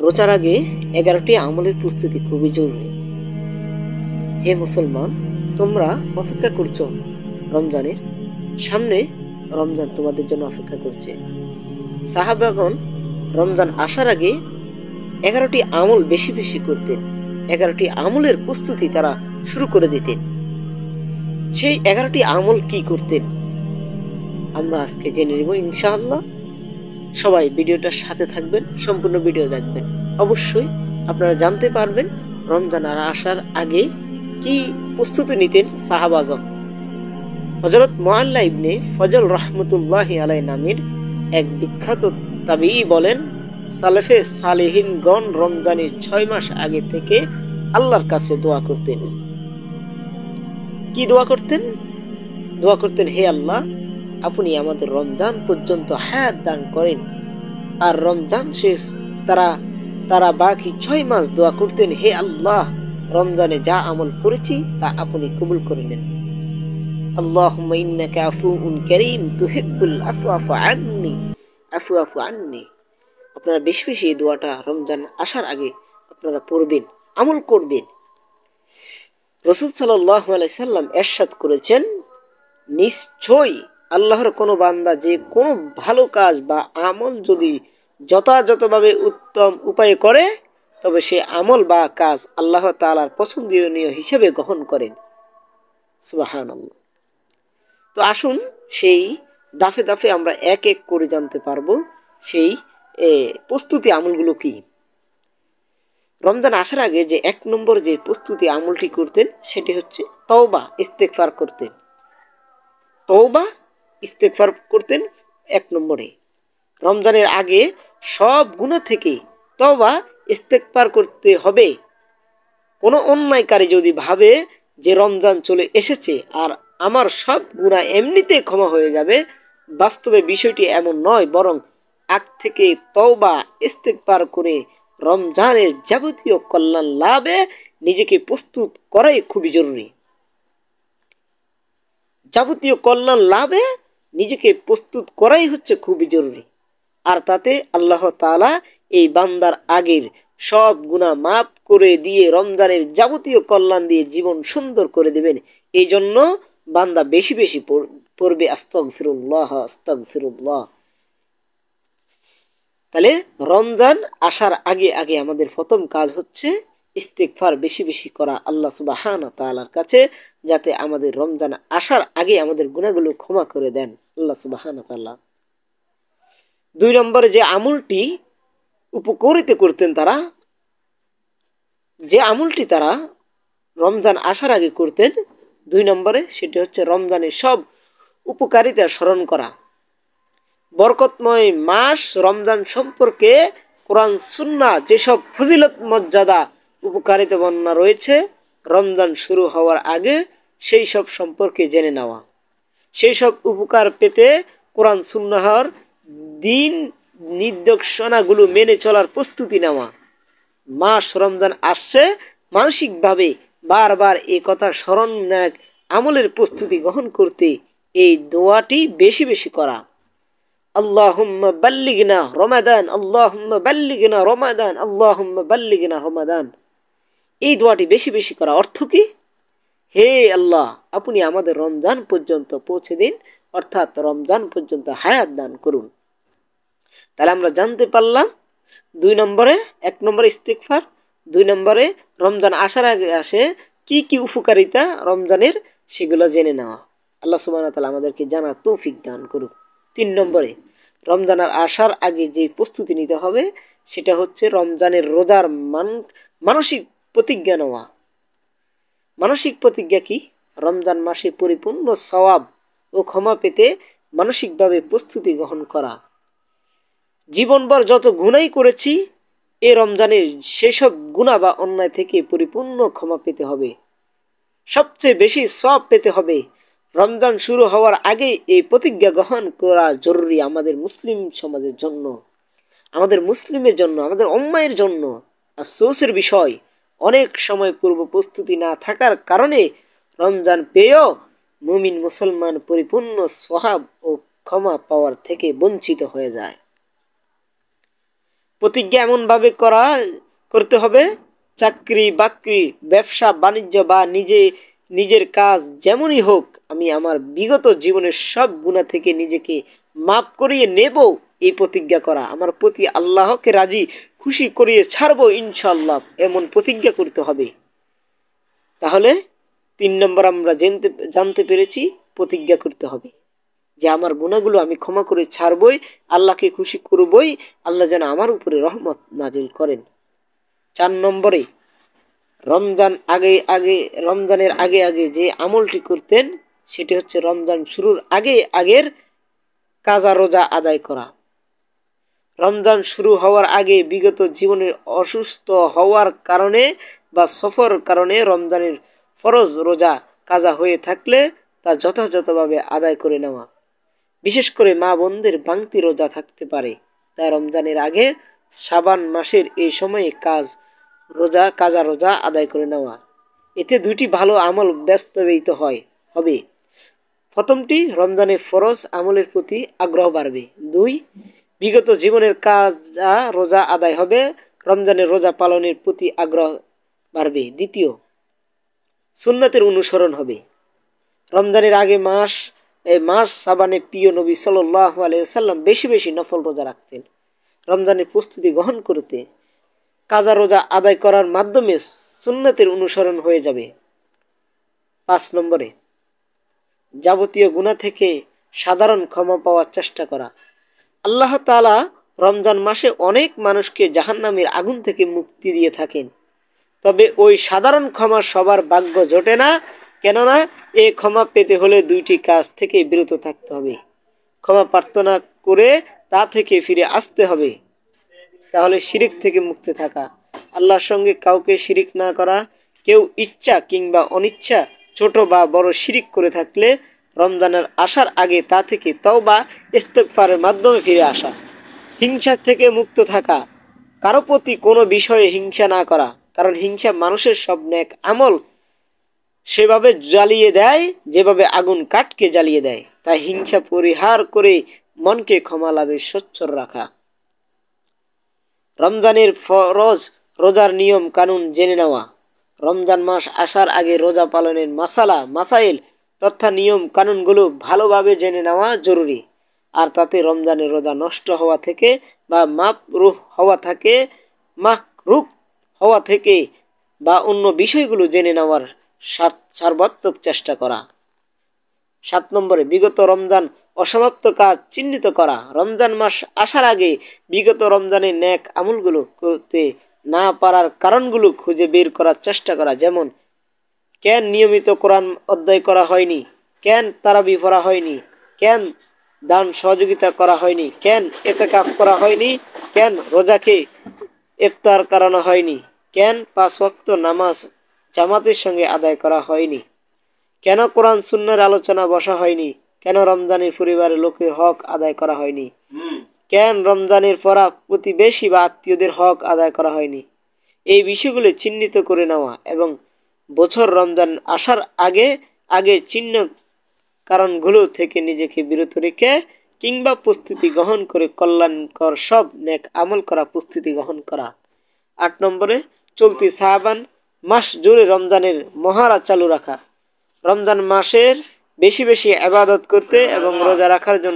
রোজার আগে 11টি আমলের প্রস্তুতি খুবই জরুরি। হে মুসলমান, তোমরা অপেক্ষা করছো রমজানের, সামনে রমজান তোমাদের জন্য অপেক্ষা করছে। সাহাবাগণ রমজান আসার আগে 11টি আমল বেশি বেশি করতেন। 11টি আমলের প্রস্তুতি তারা শুরু করে দিতেন। সেই 11টি আমল কি করতেন আমরা আজকে জেনে নেব ইনশাআল্লাহ। সবাই ভিডিওটার সাথে থাকবেন, সম্পূর্ণ ভিডিও দেখবেন। অবশ্যই আপনারা জানতে পারবেন রমজান আসার আগে কি প্রস্তুতি নিতেন সাহাবাগণ। হযরত মুআল্লা ইবনে ফজল রাহমাতুল্লাহি আলাইহি নামের এক বিখ্যাত তাবিঈ বলেন, সালেফে সালেহিনগণ রমজানের 6 মাস আগে থেকে আল্লাহর কাছে দোয়া করতেন। কি দোয়া করতেন? দোয়া করতেন, হে আল্লাহ, আপনি আমাদের রমজান পর্যন্ত হায়াত দান করেন। আর রমজান শেষ তারা বাকি 6 মাস দোয়া করতেন, হে আল্লাহ, রমজানে যা আমল করেছি তা আপনি কবুল করে নেন। আল্লাহুম্মা ইন্নাকা আফুউন কারীম তুহিব্বুল আফওয়া আফু আন্নি। আপনারা বেশি বেশি এই দোয়াটা রমজান আসার আগে আপনারা পড়বেন, আমল করবেন। রাসূল সাল্লাল্লাহু আলাইহি সাল্লাম ইরশাদ করেছেন, নিশ্চয়ই আল্লাহর কোনো বান্দা যে কোনো ভালো কাজ বা আমল যদি যথাযথভাবে উত্তম উপায়ে করে, তবে সে আমল বা কাজ আল্লাহ তাআলার পছন্দনীয় হিসেবে গ্রহণ করেন। সুবহানাল্লাহ। তো আসুন সেই দাফে দাফে আমরা এক এক করে জানতে পারবো সেই প্রস্তুতি আমলগুলো কি। রমজান আসার আগে যে 1 নম্বর যে প্রস্তুতি আমলটি করতেন সেটি হচ্ছে তওবা ইস্তেগফার করতেন। তওবা ইস্তেগফার করতেন 1 নম্বরে। রমজানের আগে সব গুনাহ থেকে তওবা ইস্তেগফার করতে হবে। কোনো অন্যায়কারী যদি ভাবে যে রমজান চলে এসেছে আর আমার সব গুনাহ এমনিতে ক্ষমা হয়ে যাবে, বাস্তবে বিষয়টি এমন নয়, বরং আগ থেকে তওবা ইস্তেগফার করে রমজানের যাবতীয় কল্যাণ লাভে নিজেকে প্রস্তুত করাই খুবই জরুরি। যাবতীয় কল্যাণ লাভে নিজেকে প্রস্তুত করাই হচ্ছে খুবই জরুরি। আর তাতে আল্লাহ তাআলা এই বান্দার আগের সব গুনাহ মাফ করে দিয়ে রমজানের যাবতীয় কল্যাণ দিয়ে জীবন সুন্দর করে দেবেন। এই জন্য বান্দা বেশি বেশি পড়বে আস্তাগফিরুল্লাহ আস্তাগফিরুল্লাহ। তাহলে রমজান আসার আগে আগে আমাদের প্রথম কাজ হচ্ছে ইস্তেগফার বেশি বেশি করা আল্লাহ সুবহানাহু ওয়া তাআলার কাছে, যাতে আমাদের রমজান আসার আগে আমাদের গুনাহগুলো ক্ষমা করে দেন আল্লাহ সুবহানাহু ওয়া তাআলা। 2 নম্বরে যে আমলটি উপকারিত করতেন তারা, যে আমলটি তারা রমজান আসার আগে করতেন 2 নম্বরে, সেটি হচ্ছে রমজানের সব উপকারিতা স্মরণ করা। বরকতময় মাস রমজান সম্পর্কে কোরআন সুন্নাহ যেসব ফজিলত মর্যাদা উপকারিতা বর্ণনা রয়েছে, রমজান শুরু হওয়ার আগে সেই সব সম্পর্কে জেনে নেওয়া, সেই সব উপকার পেতে কোরআন সুন্নাহর দিন নির্দেশনাগুলো মেনে চলার প্রস্তুতি নেওয়া। মাস রমজান আসছে, মানসিকভাবে বারবার এই কথা স্মরণ আমলের প্রস্তুতি গ্রহণ করতে এই দোয়াটি বেশি বেশি করা। আল্লাহুম্মা বাল্লিগনা রমাদান, আল্লাহুম্মা বাল্লিগনা রমাদান, আল্লাহুম্মা বাল্লিগনা রমাদান। এই দোয়াটি বেশি বেশি করা। অর্থ কি? হে আল্লাহ, আপনি আমাদের রমজান পর্যন্ত পৌঁছে দিন, অর্থাৎ রমজান পর্যন্ত হায়াত দান করুন। তাহলে আমরা জানতে পারলাম 2 নম্বরে, 1 নম্বরে ইস্তেগফার, 2 নম্বরে রমজান আসার আগে আসে কি কি উপকারিতা রমজানের, সেগুলো জেনে নেওয়া। আল্লাহ সুবহানাহু ওয়া তাআলা আমাদেরকে জানার তৌফিক দান করুন। 3 নম্বরে রমজানের আসার আগে যে প্রস্তুতি নিতে হবে সেটা হচ্ছে রমজানের রোজার মানসিক প্রতিজ্ঞা নেওয়া। মানসিক প্রতিজ্ঞা কি? রমজান মাসে পরিপূর্ণ সওয়াব ও ক্ষমা পেতে মানসিকভাবে প্রস্তুতি গ্রহণ করা। জীবনভর যত গুনাহ করেছি এ রমজানের সেসব গুনাহ বা অন্যায় থেকে পরিপূর্ণ ক্ষমা পেতে হবে, সবচেয়ে বেশি সওয়াব পেতে হবে। রমজান শুরু হওয়ার আগে এই প্রতিজ্ঞা গ্রহণ করা জরুরি আমাদের মুসলিম সমাজের জন্য, আমাদের মুসলিমের জন্য, আমাদের উম্মাহের জন্য। আফসোসের বিষয়, অনেক সময় পূর্ব প্রস্তুতি না থাকার কারণে রমজান পেয়েও মুমিন মুসলমান পরিপূর্ণ সওয়াব ও ক্ষমা পাওয়ার থেকে বঞ্চিত হয়ে যায়। প্রতিজ্ঞা এমনভাবে করতে হবে, চাকরি বাকরি, ব্যবসা বাণিজ্য বা নিজের কাজ যেমনই হোক, আমি আমার বিগত জীবনের সব গুনাহ থেকে নিজেকে মাফ করিয়ে নেব, এই প্রতিজ্ঞা করা। আমার প্রতি আল্লাহকে রাজি খুশি করিয়ে ছাড়বো ইনশাআল্লাহ, এমন প্রতিজ্ঞা করতে হবে। তাহলে 3 নম্বর আমরা জানতে পেরেছি প্রতিজ্ঞা করতে হবে যে আমার গুনাহগুলো আমি ক্ষমা করে ছাড়বই, আল্লাহকে খুশি করবই, আল্লাহ যেন আমার উপরে রহমত নাজিল করেন। 4 নম্বরে রমজানের আগে আগে যে আমলটি করতেন সেটি হচ্ছে রমজান শুরুর আগের কাজা রোজা আদায় করা। রমজান শুরু হওয়ার আগে বিগত জীবনে অসুস্থ হওয়ার কারণে বা সফর কারণে রমজানের ফরজ রোজা কাজা হয়ে থাকলে তা যথাযথভাবে আদায় করে নেওয়া। বিশেষ করে মা বোনদের বাংতি রোজা থাকতে পারে, তাই রমজানের আগে শাবান মাসের এই সময়ে কাজা রোজা আদায় করে নেওয়া। এতে 2টি ভালো আমল বাস্তবায়িত হবে। প্রথমটি, রমজানের ফরজ আমলের প্রতি আগ্রহ বাড়বে। 2, বিগত জীবনের কাজা রোজা আদায় হবে, রমজানের রোজা পালনের প্রতি আগ্রহ বাড়বে। দ্বিতীয়, সুন্নাতের অনুসরণ হবে। রমজানের আগে মাস সাবানে প্রিয় নবী সাল্লাল্লাহু আলাইহি ওয়াসাল্লাম বেশি বেশি নফল রোজা রাখতেন। রমজানের প্রস্তুতি গ্রহণ করতে কাজা রোজা আদায় করার মাধ্যমে সুন্নাতের অনুসরণ হয়ে যাবে। 5 নম্বরে, যাবতীয় গুনাহ থেকে সাধারণ ক্ষমা পাওয়ার চেষ্টা করা। আল্লাহ তাআলা রমজান মাসে অনেক মানুষকে জাহান্নামের আগুন থেকে মুক্তি দিয়ে থাকেন, তবে ওই সাধারণ ক্ষমা সবার ভাগ্য জোটে না। কেননা এই ক্ষমা পেতে হলে 2টি কাজ থেকে বিরত থাকতে হবে। ক্ষমা প্রার্থনা করে তা থেকে ফিরে আসতে হবে। তাহলে শিরিক থেকে মুক্তি থাকা, আল্লাহর সঙ্গে কাউকে শিরিক না করা। কেউ ইচ্ছা কিংবা অনিচ্ছা ছোট বা বড় শিরিক করে থাকলে রমজানের আসার আগে তা থেকে তওবা ইস্তেগফারের মাধ্যমে ফিরে আসা। হিংসা থেকে মুক্ত থাকা, কারো প্রতি কোনো বিষয়ে হিংসা না করা, কারণ হিংসা মানুষের সব নেক আমল সেভাবে জ্বালিয়ে দেয় যেভাবে আগুন কাঠকে জ্বালিয়ে দেয়। তাই হিংসা পরিহার করে মনকে ক্ষমা লাভে সচ্ছল রাখা। রমজানের ফরজ রোজার নিয়ম কানুন জেনে নেওয়া। রমজান মাস আসার আগে রোজা পালনের মাসাইল তথা নিয়ম কানুনগুলো ভালোভাবে জেনে নেওয়া জরুরি। আর তাতে রমজানের রোজা নষ্ট হওয়া থেকে বা মাকরুহ হওয়া থেকে বা অন্য বিষয়গুলো জেনে নেওয়ার সর্বাত্মক চেষ্টা করা। 7 নম্বরে, বিগত রমজান অসমাপ্ত কাজ চিহ্নিত করা। রমজান মাস আসার আগে বিগত রমজানের নেক আমলগুলো করতে না পারার কারণগুলো খুঁজে বের করার চেষ্টা করা। যেমন, কেন নিয়মিত কোরআন অধ্যয়ন করা হয়নি, কেন তারাবি পড়া হয়নি, কেন দান সহযোগিতা করা হয়নি, কেন ইতিকাফ করা হয়নি, কেন রোজাকে ইফতার করানো হয়নি, কেন 5 ওয়াক্ত নামাজ জামাতের সঙ্গে আদায় করা হয়নি, কেন কোরআন সুন্নাহর আলোচনা বসা হয়নি, কেন রমজানের পরিবারের লোকের হক আদায় করা হয়নি, কেন রমজানের পরা প্রতিবেশী বা আত্মীয়দের হক আদায় করা হয়নি। এই বিষয়গুলো চিহ্নিত করে নেওয়া এবং বছর রমজান আসার আগে চিহ্ন কারণগুলো থেকে নিজেকে বিরত রেখে কিংবা প্রস্তুতি গ্রহণ করে কল্যাণকর সব নেক আমল করা প্রস্তুতি গ্রহণ করা। 8 নম্বরে, চলতি শাবান মাস জুড়ে রমজানের মহারা চালু রাখা। রমজান মাসের বেশি বেশি ইবাদত করতে এবং রোজা রাখার জন্য